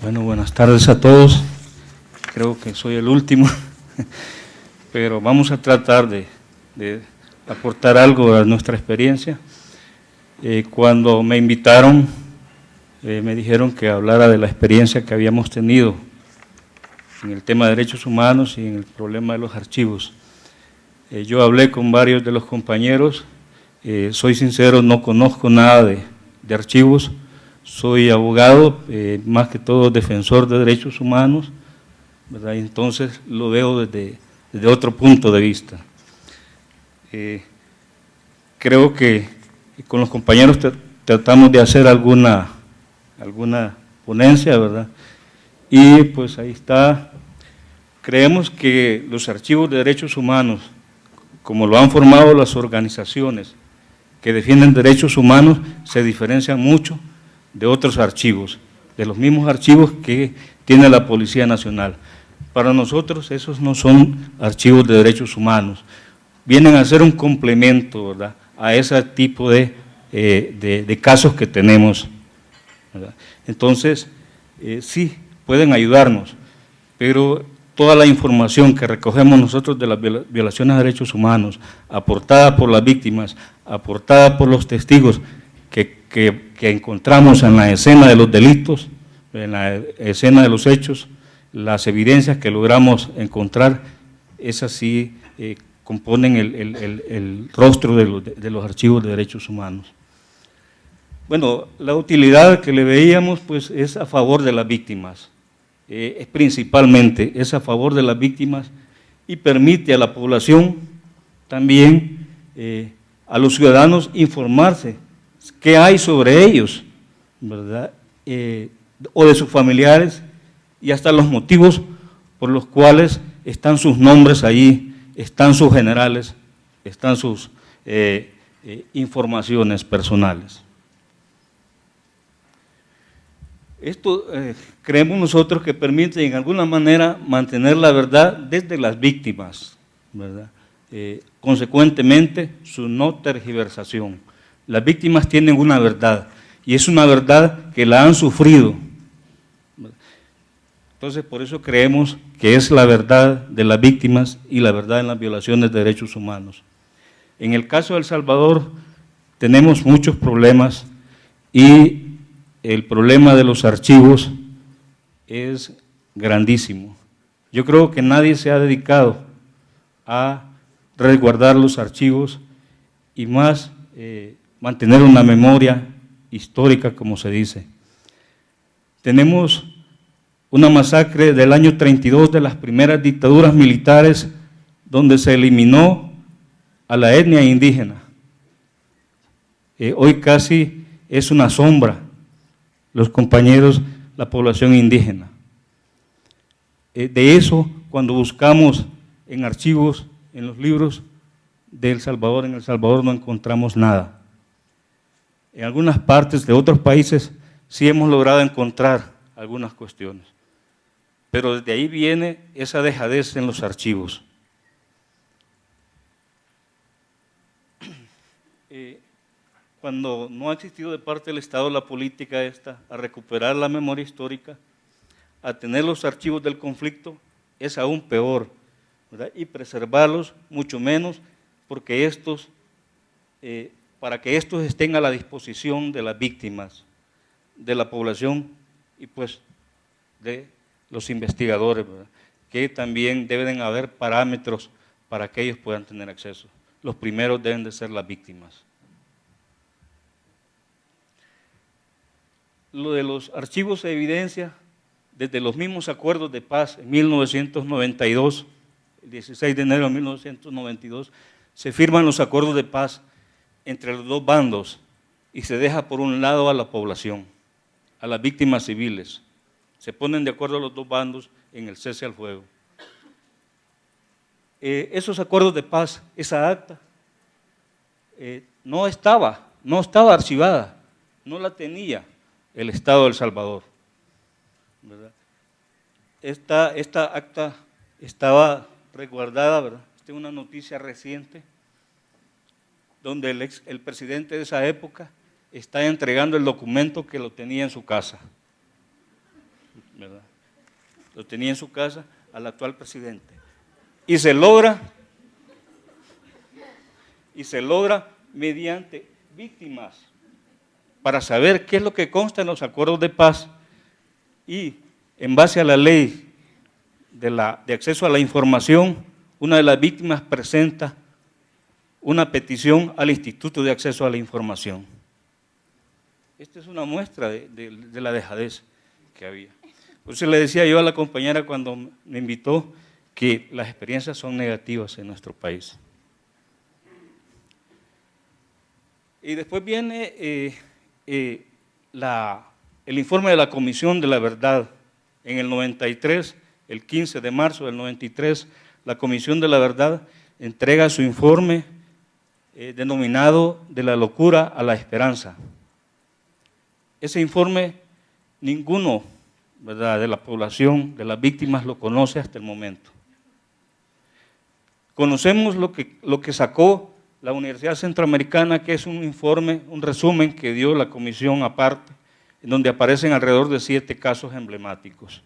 Bueno, buenas tardes a todos. Creo que soy el último, pero vamos a tratar de aportar algo a nuestra experiencia. Cuando me invitaron, me dijeron que hablara de la experiencia que habíamos tenido en el tema de derechos humanos y en el problema de los archivos. Yo hablé con varios de los compañeros, soy sincero, no conozco nada de archivos. Soy abogado, más que todo defensor de derechos humanos, ¿verdad? Y entonces lo veo desde otro punto de vista. Creo que con los compañeros tratamos de hacer alguna ponencia, ¿verdad? Y pues ahí está. Creemos que los archivos de derechos humanos, como lo han formado las organizaciones que defienden derechos humanos, se diferencian mucho de otros archivos, de los mismos archivos que tiene la Policía Nacional. Para nosotros esos no son archivos de derechos humanos, vienen a ser un complemento, ¿verdad?, a ese tipo de casos que tenemos, ¿verdad? Entonces, sí, pueden ayudarnos, pero toda la información que recogemos nosotros de las violaciones de derechos humanos, aportada por las víctimas, aportada por los testigos, que encontramos en la escena de los delitos, en la escena de los hechos, las evidencias que logramos encontrar, esas sí componen el rostro de los archivos de derechos humanos. Bueno, la utilidad que le veíamos pues es a favor de las víctimas, principalmente es a favor de las víctimas y permite a la población también, a los ciudadanos informarse qué hay sobre ellos, ¿verdad? O de sus familiares, y hasta los motivos por los cuales están sus nombres ahí, están sus generales, están sus informaciones personales. Esto creemos nosotros que permite en alguna manera mantener la verdad desde las víctimas, ¿verdad? Consecuentemente, su no tergiversación. Las víctimas tienen una verdad, y es una verdad que la han sufrido. Entonces, por eso creemos que es la verdad de las víctimas y la verdad en las violaciones de derechos humanos. En el caso de El Salvador, tenemos muchos problemas, y el problema de los archivos es grandísimo. Yo creo que nadie se ha dedicado a resguardar los archivos y más mantener una memoria histórica, como se dice. Tenemos una masacre del año 32 de las primeras dictaduras militares, donde se eliminó a la etnia indígena. Hoy casi es una sombra, los compañeros, la población indígena. De eso, cuando buscamos en archivos, en los libros de El Salvador, en El Salvador no encontramos nada. En algunas partes de otros países sí hemos logrado encontrar algunas cuestiones, pero desde ahí viene esa dejadez en los archivos. Cuando no ha existido de parte del Estado la política esta a recuperar la memoria histórica, a tener los archivos del conflicto, es aún peor, ¿verdad? Y preservarlos mucho menos, porque para que estos estén a la disposición de las víctimas, de la población y pues de los investigadores, ¿verdad?, que también deben haber parámetros para que ellos puedan tener acceso. Los primeros deben de ser las víctimas. Lo de los archivos se evidencia desde los mismos acuerdos de paz en 1992, el 16 de enero de 1992, se firman los acuerdos de paz entre los dos bandos y se deja por un lado a la población, a las víctimas civiles. Se ponen de acuerdo los dos bandos en el cese al fuego. Esos acuerdos de paz, esa acta, no estaba archivada, no la tenía el Estado de El Salvador, ¿verdad? Esta acta estaba resguardada, ¿verdad? Esta es una noticia reciente, donde el presidente de esa época está entregando el documento que lo tenía en su casa. ¿verdad? Lo tenía en su casa al actual presidente. Y se logra mediante víctimas para saber qué es lo que consta en los acuerdos de paz y en base a la ley de acceso a la información, una de las víctimas presenta una petición al Instituto de Acceso a la Información. Esta es una muestra de la dejadez que había. Por eso le decía yo a la compañera cuando me invitó que las experiencias son negativas en nuestro país. Y después viene el informe de la Comisión de la Verdad. En el 93, el 15 de marzo del 93, la Comisión de la Verdad entrega su informe denominado De la locura a la esperanza. Ese informe ninguno, ¿verdad?, de la población, de las víctimas, lo conoce hasta el momento. Conocemos lo que sacó la Universidad Centroamericana, que es un informe, un resumen que dio la comisión aparte, en donde aparecen alrededor de 7 casos emblemáticos.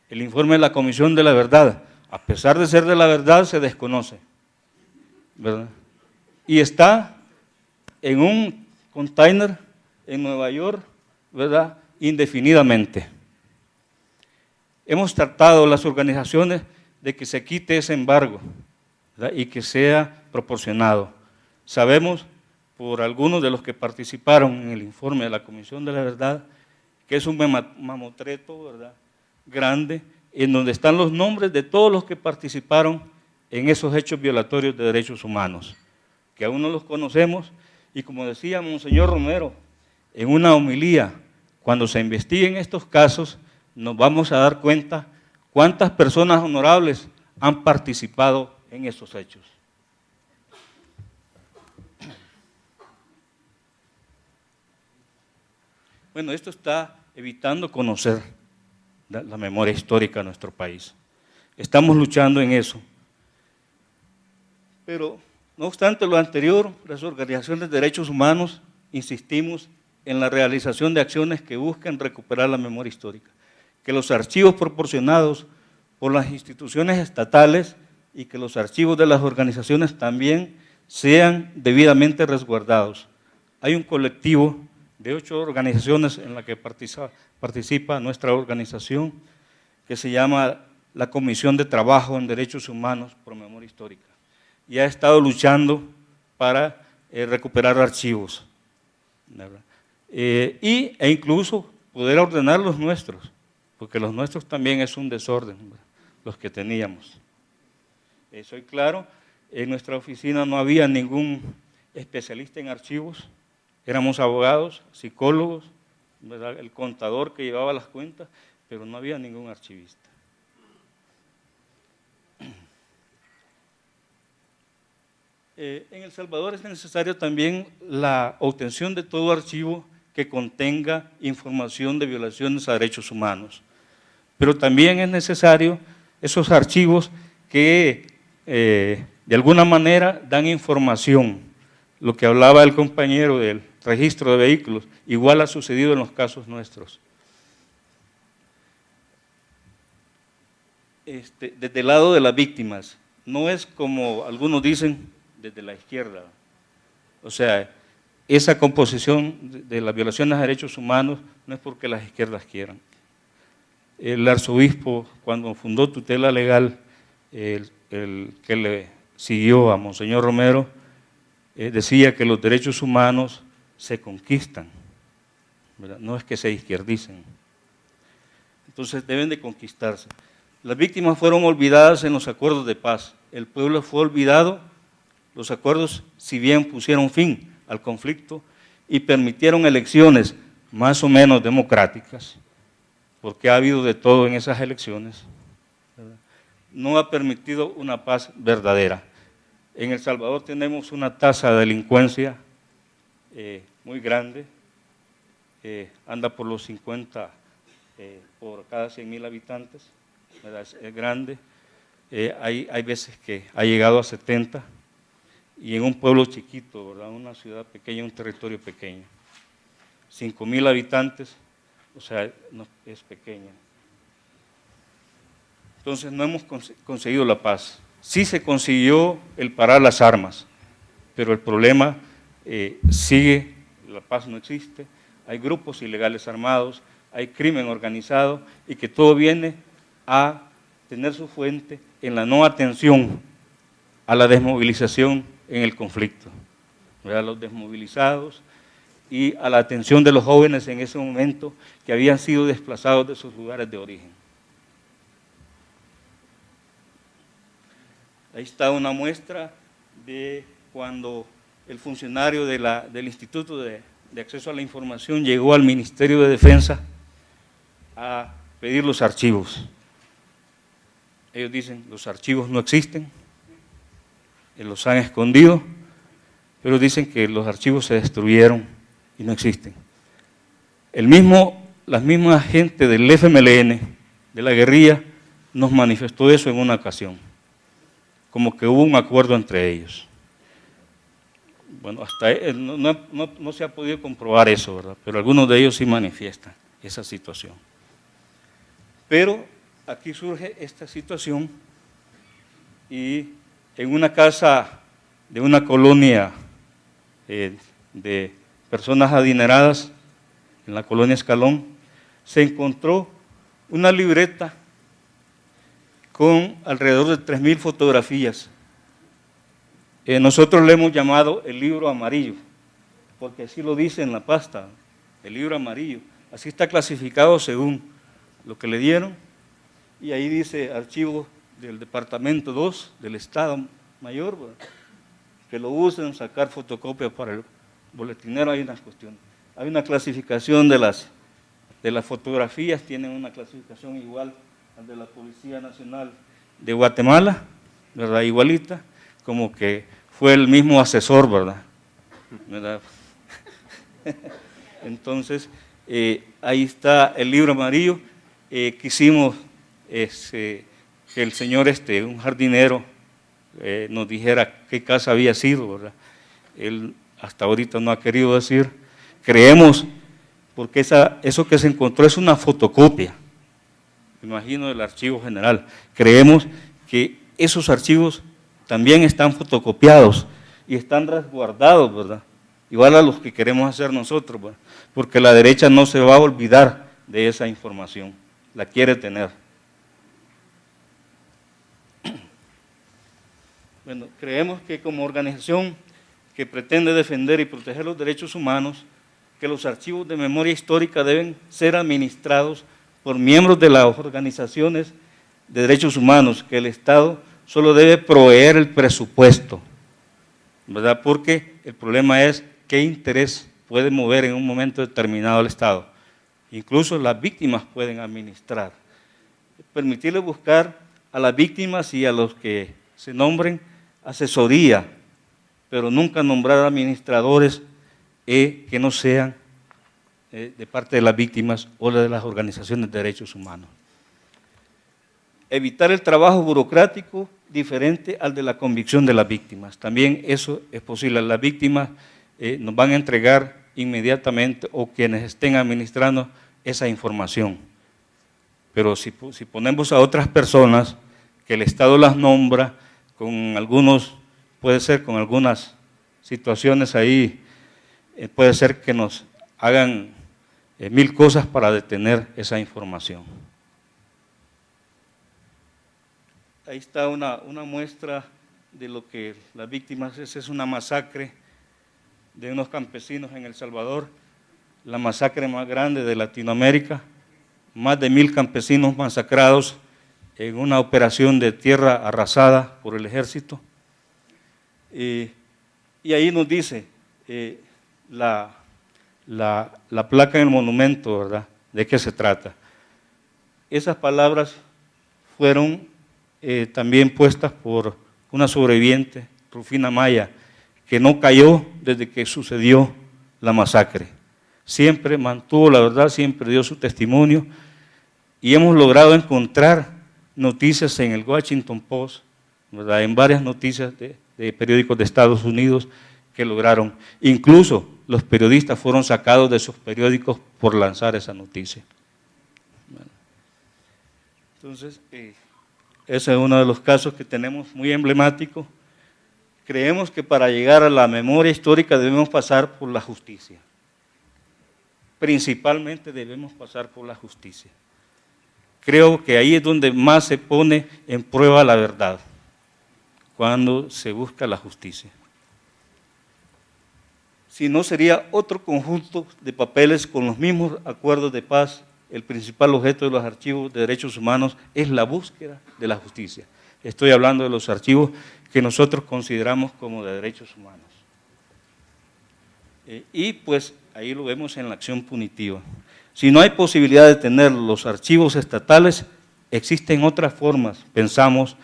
El informe de la Comisión de la Verdad, a pesar de ser de la verdad, se desconoce, ¿verdad? Y está en un container en Nueva York, ¿verdad?, indefinidamente. Hemos tratado las organizaciones de que se quite ese embargo, ¿verdad?, y que sea proporcionado. Sabemos por algunos de los que participaron en el informe de la Comisión de la Verdad que es un mamotreto, ¿verdad?, grande, en donde están los nombres de todos los que participaron en esos hechos violatorios de derechos humanos, que aún no los conocemos, y como decía Monseñor Romero en una homilía, cuando se investiguen estos casos, nos vamos a dar cuenta cuántas personas honorables han participado en esos hechos. Bueno, esto está evitando conocer la memoria histórica de nuestro país. Estamos luchando en eso. Pero, no obstante lo anterior, las organizaciones de derechos humanos insistimos en la realización de acciones que buscan recuperar la memoria histórica, que los archivos proporcionados por las instituciones estatales y que los archivos de las organizaciones también sean debidamente resguardados. Hay un colectivo de 8 organizaciones en la que participa nuestra organización, que se llama la Comisión de Trabajo en Derechos Humanos por Memoria Histórica, y ha estado luchando para recuperar archivos, ¿verdad? E incluso poder ordenar los nuestros, porque los nuestros también es un desorden, ¿verdad?, los que teníamos. Soy claro, en nuestra oficina no había ningún especialista en archivos, éramos abogados, psicólogos, ¿verdad?, el contador que llevaba las cuentas, pero no había ningún archivista. En El Salvador es necesario también la obtención de todo archivo que contenga información de violaciones a derechos humanos, pero también es necesario esos archivos que de alguna manera dan información. Lo que hablaba el compañero del registro de vehículos, igual ha sucedido en los casos nuestros. Desde el lado de las víctimas, no es como algunos dicen desde la izquierda. O sea, esa composición de las violaciones a derechos humanos no es porque las izquierdas quieran. El arzobispo, cuando fundó Tutela Legal, el que le siguió a Monseñor Romero, decía que los derechos humanos se conquistan, ¿verdad?, no es que se izquierdicen. Entonces deben de conquistarse. Las víctimas fueron olvidadas en los acuerdos de paz. El pueblo fue olvidado. Los acuerdos, si bien pusieron fin al conflicto y permitieron elecciones más o menos democráticas, porque ha habido de todo en esas elecciones, ¿verdad?, no ha permitido una paz verdadera. En El Salvador tenemos una tasa de delincuencia muy grande, anda por los 50 por cada 100,000 habitantes, ¿verdad?, es grande. Hay veces que ha llegado a 70, y en un pueblo chiquito, ¿verdad?, una ciudad pequeña, un territorio pequeño, 5,000 habitantes, o sea, no, es pequeña. Entonces no hemos conseguido la paz. Sí se consiguió el parar las armas, pero el problema sigue, la paz no existe, hay grupos ilegales armados, hay crimen organizado y que todo viene a tener su fuente en la no atención a la desmovilización en el conflicto, ¿verdad? Los desmovilizados y a la atención de los jóvenes en ese momento que habían sido desplazados de sus lugares de origen. Ahí está una muestra de cuando el funcionario del Instituto de Acceso a la Información llegó al Ministerio de Defensa a pedir los archivos. Ellos dicen, los archivos no existen, los han escondido, pero dicen que los archivos se destruyeron y no existen. Las mismas gente del FMLN, de la guerrilla, nos manifestó eso en una ocasión, como que hubo un acuerdo entre ellos. Bueno, hasta no se ha podido comprobar eso, ¿verdad? Pero algunos de ellos sí manifiestan esa situación. Pero aquí surge esta situación y en una casa de una colonia de personas adineradas, en la colonia Escalón, se encontró una libreta con alrededor de 3,000 fotografías. Nosotros le hemos llamado el libro amarillo, porque así lo dice en la pasta, el libro amarillo. Así está clasificado según lo que le dieron, y ahí dice archivo del Departamento 2 del Estado Mayor, ¿verdad? Que lo usen, sacar fotocopias para el boletinero. Hay unas cuestiones. Hay una clasificación de las fotografías, tienen una clasificación igual al de la Policía Nacional de Guatemala, ¿verdad? Igualita, como que fue el mismo asesor, ¿verdad? Entonces, ahí está el libro amarillo. Quisimos que el señor, un jardinero, nos dijera qué casa había sido, ¿verdad? Él hasta ahorita no ha querido decir. Creemos, porque eso que se encontró es una fotocopia, me imagino, del Archivo General. Creemos que esos archivos también están fotocopiados y están resguardados, ¿verdad? Igual a los que queremos hacer nosotros, ¿verdad? Porque la derecha no se va a olvidar de esa información, la quiere tener. Bueno, creemos que como organización que pretende defender y proteger los derechos humanos, que los archivos de memoria histórica deben ser administrados por miembros de las organizaciones de derechos humanos, que el Estado solo debe proveer el presupuesto, ¿verdad? Porque el problema es qué interés puede mover en un momento determinado el Estado. Incluso las víctimas pueden administrar. Permitirle buscar a las víctimas y a los que se nombren asesoría, pero nunca nombrar administradores que no sean de parte de las víctimas o de las organizaciones de derechos humanos. Evitar el trabajo burocrático diferente al de la convicción de las víctimas. También eso es posible. Las víctimas nos van a entregar inmediatamente, o quienes estén administrando esa información. Pero si ponemos a otras personas que el Estado las nombra, con algunos, puede ser con algunas situaciones ahí, puede ser que nos hagan 1000 cosas para detener esa información. Ahí está una muestra de lo que las víctimas, esa es una masacre de unos campesinos en El Salvador, la masacre más grande de Latinoamérica, más de 1000 campesinos masacrados en una operación de tierra arrasada por el ejército. Y ahí nos dice la placa en el monumento, ¿verdad?, de qué se trata. Esas palabras fueron también puestas por una sobreviviente, Rufina Maya, que no cayó desde que sucedió la masacre. Siempre mantuvo la verdad, siempre dio su testimonio, y hemos logrado encontrar noticias en el Washington Post, ¿verdad?, en varias noticias de periódicos de Estados Unidos que lograron. Incluso los periodistas fueron sacados de sus periódicos por lanzar esa noticia. Entonces, ese es uno de los casos que tenemos muy emblemático. Creemos que para llegar a la memoria histórica debemos pasar por la justicia. Principalmente debemos pasar por la justicia. Creo que ahí es donde más se pone en prueba la verdad, cuando se busca la justicia. Si no, sería otro conjunto de papeles con los mismos acuerdos de paz. El principal objeto de los archivos de derechos humanos es la búsqueda de la justicia. Estoy hablando de los archivos que nosotros consideramos como de derechos humanos. Y pues ahí lo vemos en la acción punitiva. Si no hay posibilidad de tener los archivos estatales, existen otras formas, pensamos,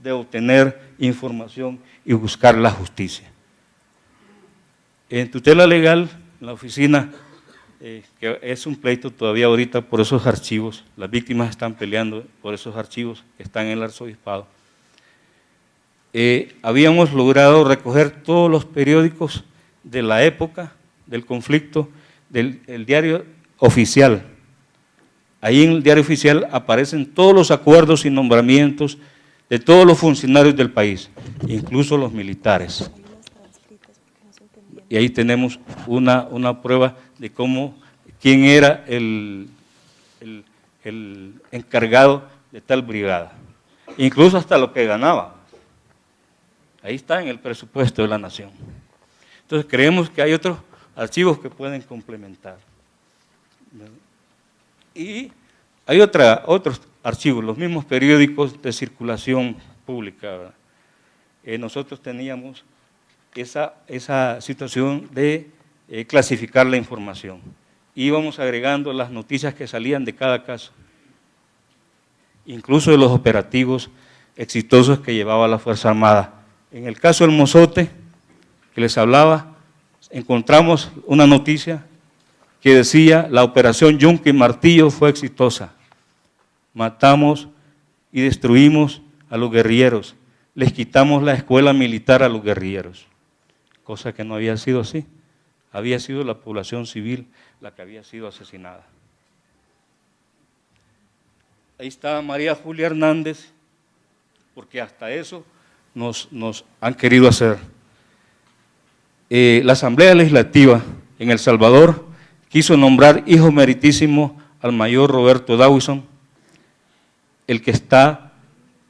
de obtener información y buscar la justicia. En tutela legal, en la oficina, que es un pleito todavía ahorita por esos archivos, las víctimas están peleando por esos archivos que están en el arzobispado. Habíamos logrado recoger todos los periódicos de la época del conflicto, del diario oficial. Ahí en el diario oficial aparecen todos los acuerdos y nombramientos de todos los funcionarios del país, incluso los militares. Y ahí tenemos una prueba de quién era el encargado de tal brigada, incluso hasta lo que ganaba. Ahí está en el presupuesto de la nación. Entonces creemos que hay otros archivos que pueden complementar. Y hay otros archivos, los mismos periódicos de circulación pública, ¿verdad? Nosotros teníamos esa situación de clasificar la información. Íbamos agregando las noticias que salían de cada caso, incluso de los operativos exitosos que llevaba la Fuerza Armada. En el caso del Mozote, que les hablaba, encontramos una noticia que decía: la operación Yunque y Martillo fue exitosa. Matamos y destruimos a los guerrilleros, les quitamos la escuela militar a los guerrilleros, cosa que no había sido así, había sido la población civil la que había sido asesinada. Ahí está María Julia Hernández, porque hasta eso nos han querido hacer. La Asamblea Legislativa en El Salvador quiso nombrar hijo meritísimo al mayor Roberto Dawson, el que está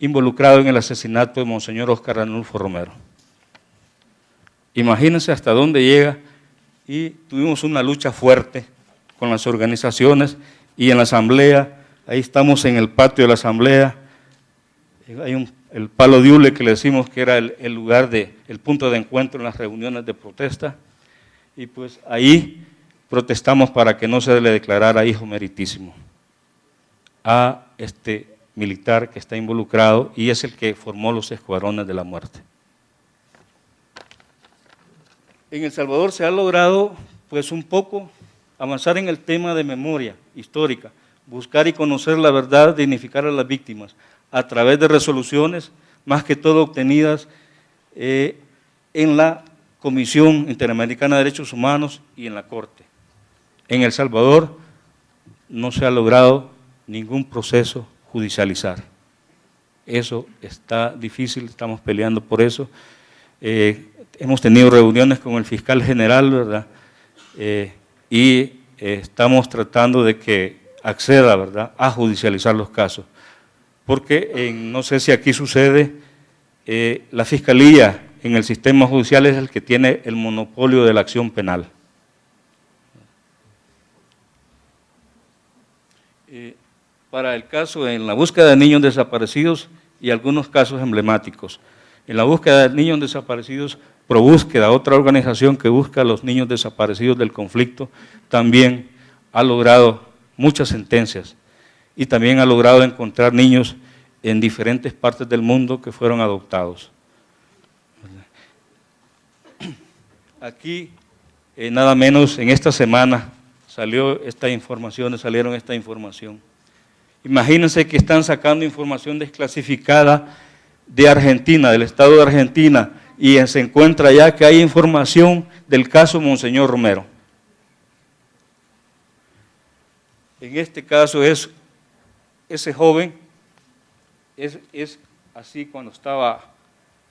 involucrado en el asesinato de Monseñor Óscar Arnulfo Romero. Imagínense hasta dónde llega, y tuvimos una lucha fuerte con las organizaciones y en la Asamblea. Ahí estamos en el patio de la Asamblea, hay el palo de hule que le decimos que era el lugar, el punto de encuentro en las reuniones de protesta, y pues ahí protestamos para que no se le declarara hijo meritísimo a este militar que está involucrado y es el que formó los escuadrones de la muerte. En El Salvador se ha logrado pues un poco avanzar en el tema de memoria histórica, buscar y conocer la verdad, dignificar a las víctimas a través de resoluciones, más que todo obtenidas en la Comisión Interamericana de Derechos Humanos y en la Corte. En El Salvador no se ha logrado ningún proceso judicializar. Eso está difícil, estamos peleando por eso. Hemos tenido reuniones con el fiscal general, ¿verdad? Y estamos tratando de que acceda, ¿verdad?, a judicializar los casos. Porque no sé si aquí sucede, la Fiscalía en el sistema judicial es el que tiene el monopolio de la acción penal. Para el caso, en la búsqueda de niños desaparecidos y algunos casos emblemáticos. En la búsqueda de niños desaparecidos, ProBúsqueda, otra organización que busca a los niños desaparecidos del conflicto, también ha logrado muchas sentencias y también ha logrado encontrar niños en diferentes partes del mundo que fueron adoptados. Aquí, nada menos, en esta semana salieron esta información. Imagínense que están sacando información desclasificada de Argentina, del Estado de Argentina, y se encuentra ya que hay información del caso Monseñor Romero. En este caso es ese joven, es así cuando estaba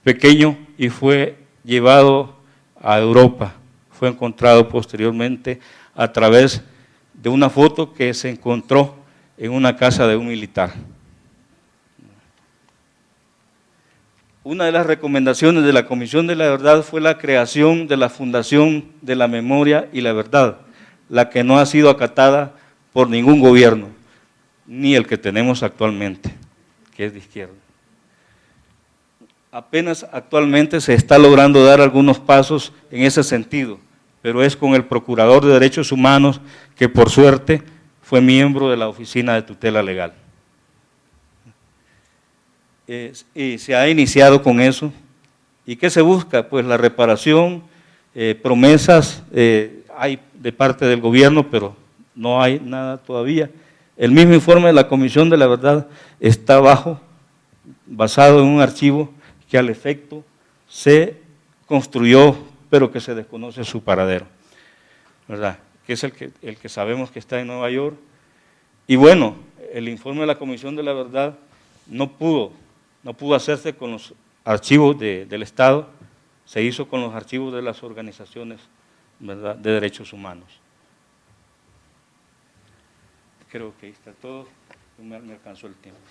pequeño y fue llevado a Europa. Fue encontrado posteriormente a través de una foto que se encontró en una casa de un militar. Una de las recomendaciones de la Comisión de la Verdad fue la creación de la Fundación de la Memoria y la Verdad, la que no ha sido acatada por ningún gobierno, ni el que tenemos actualmente, que es de izquierda. Apenas actualmente se está logrando dar algunos pasos en ese sentido, pero es con el Procurador de Derechos Humanos, que por suerte fue miembro de la Oficina de Tutela Legal. Y se ha iniciado con eso. ¿Y qué se busca? Pues la reparación, promesas hay de parte del gobierno, pero no hay nada todavía. El mismo informe de la Comisión de la Verdad está basado en un archivo que al efecto se construyó, pero que se desconoce su paradero, ¿verdad? Que es el que sabemos que está en Nueva York. Y bueno, el informe de la Comisión de la Verdad no pudo hacerse con los archivos del Estado, se hizo con los archivos de las organizaciones, ¿verdad?, de derechos humanos. Creo que ahí está todo, me alcanzó el tiempo.